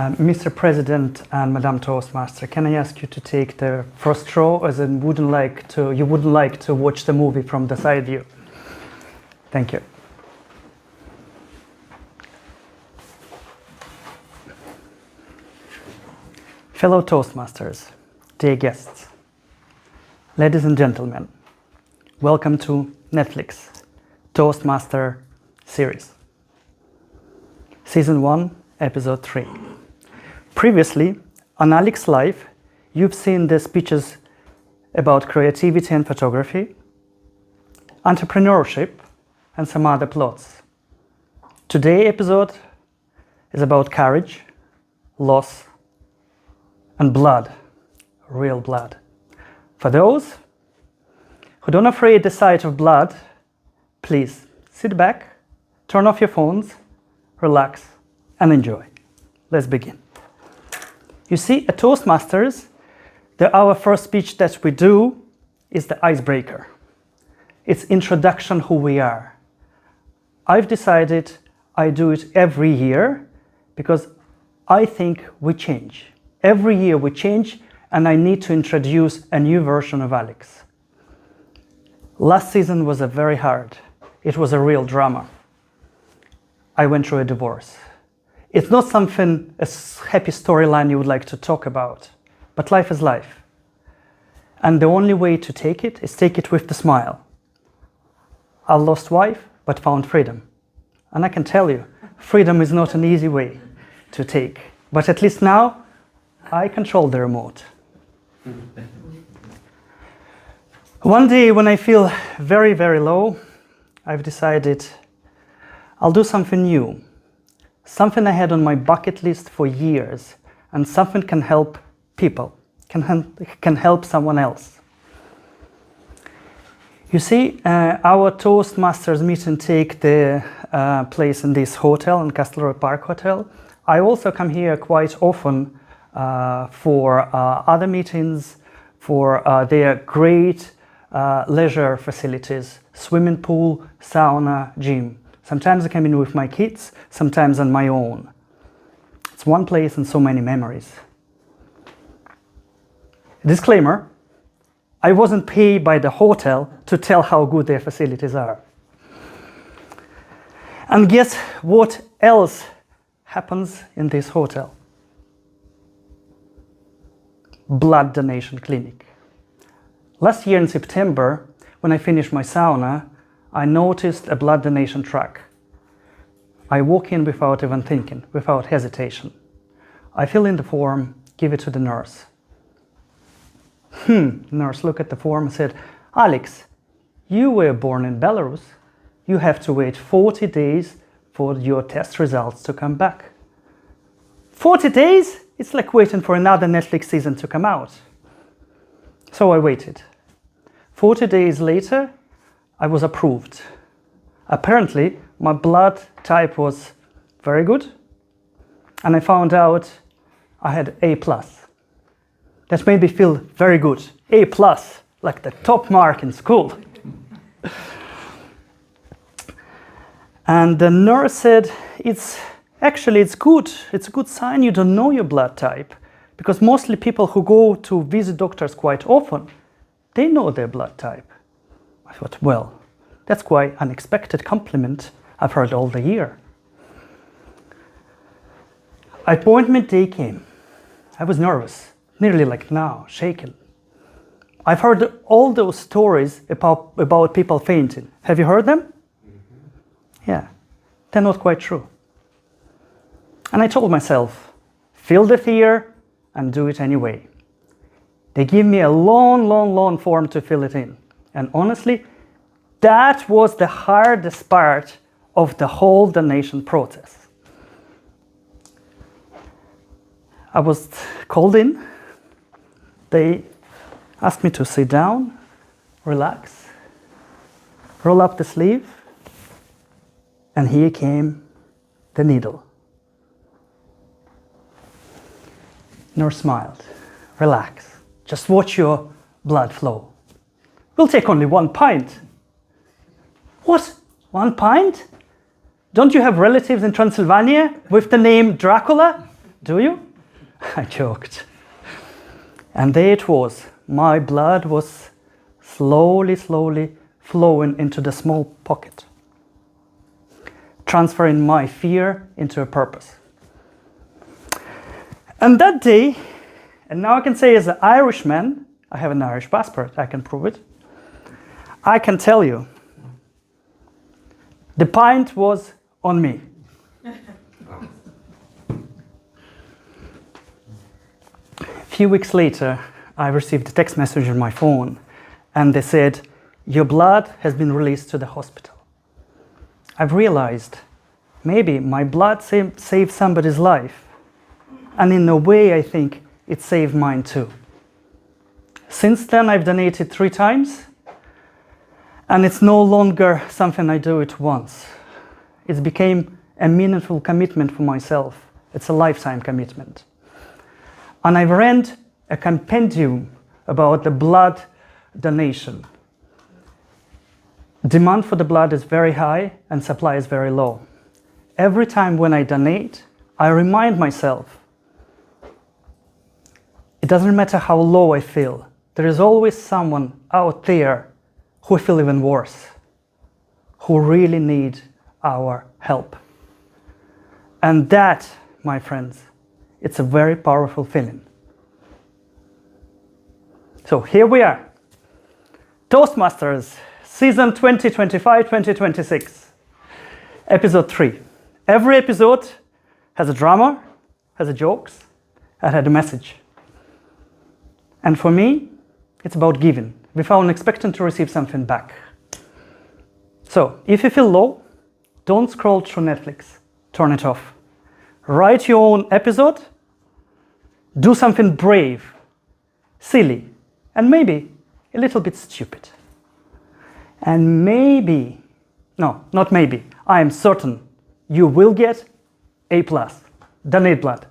Mr. President and Madame Toastmaster, can I ask you to take the first row, as in you wouldn't like to watch the movie from the side view? Thank you. Fellow Toastmasters, dear guests, ladies and gentlemen, welcome to Netflix Toastmaster series. Season 1, Episode 3. Previously, on Alex's life, you've seen the speeches about creativity and photography, entrepreneurship, and some other plots. Today's episode is about courage, loss, and blood, real blood. For those who don't afraid the sight of blood, please sit back, turn off your phones, relax, and enjoy. Let's begin. You see, at Toastmasters, our first speech that we do is the Icebreaker. It's introduction who we are. I've decided I do it every year because I think we change. Every year we change, and I need to introduce a new version of Alex. Last season was very hard. It was a real drama. I went through a divorce. It's not something, a happy storyline you would like to talk about, but life is life. And the only way to take it is take it with the smile. I lost wife, but found freedom. And I can tell you, freedom is not an easy way to take. But at least now, I control the remote. One day when I feel very, very low, I've decided I'll do something new. Something I had on my bucket list for years, and something can help people, can help someone else. You see, our Toastmasters meeting take the place in this hotel, in Castlereagh Park Hotel. I also come here quite often for other meetings, for their great leisure facilities, swimming pool, sauna, gym. Sometimes I come in with my kids, sometimes on my own. It's one place and so many memories. Disclaimer, I wasn't paid by the hotel to tell how good their facilities are. And guess what else happens in this hotel? Blood donation clinic. Last year in September, when I finished my sauna, I noticed a blood donation truck. I walk in without even thinking, without hesitation. I fill in the form, give it to the nurse. Nurse looked at the form and said, Alex, you were born in Belarus. You have to wait 40 days for your test results to come back. 40 days? It's like waiting for another Netflix season to come out. So I waited. 40 days later, I was approved. Apparently, my blood type was very good, and I found out I had A+. That made me feel very good. A+, like the top mark in school. And the nurse said, it's good. It's a good sign you don't know your blood type, because mostly people who go to visit doctors quite often, they know their blood type. I thought, well, that's quite an unexpected compliment I've heard all the year. Appointment day came. I was nervous, nearly like now, shaken. I've heard all those stories about people fainting. Have you heard them? Mm-hmm. Yeah, they're not quite true. And I told myself, feel the fear and do it anyway. They give me a long form to fill it in. And honestly, that was the hardest part of the whole donation process. I was called in. They asked me to sit down, relax, roll up the sleeve, and here came the needle. Nurse smiled. Relax. Just watch your blood flow. We'll take only 1 pint. What? 1 pint? Don't you have relatives in Transylvania with the name Dracula? Do you? I joked. And there it was. My blood was slowly flowing into the small pocket, transferring my fear into a purpose. And that day, and now I can say as an Irishman, I have an Irish passport, I can prove it. I can tell you, the pint was on me. A few weeks later, I received a text message on my phone, and they said, your blood has been released to the hospital. I've realized maybe my blood saved somebody's life, and in a way I think it saved mine too. Since then I've donated 3 times, and it's no longer something I do it once. It's became a meaningful commitment for myself. It's a lifetime commitment. And I've read a compendium about the blood donation. Demand for the blood is very high and supply is very low. Every time when I donate, I remind myself, it doesn't matter how low I feel, there is always someone out there who feel even worse, who really need our help. And that, my friends, it's a very powerful feeling. So here we are, Toastmasters, season 2025-2026, episode 3. Every episode has a drama, has a jokes, and had a message. And for me, it's about giving, without expecting to receive something back. So, if you feel low, don't scroll through Netflix, turn it off. Write your own episode, do something brave, silly, and maybe a little bit stupid. And maybe, no, not maybe, I am certain you will get A+, donate blood.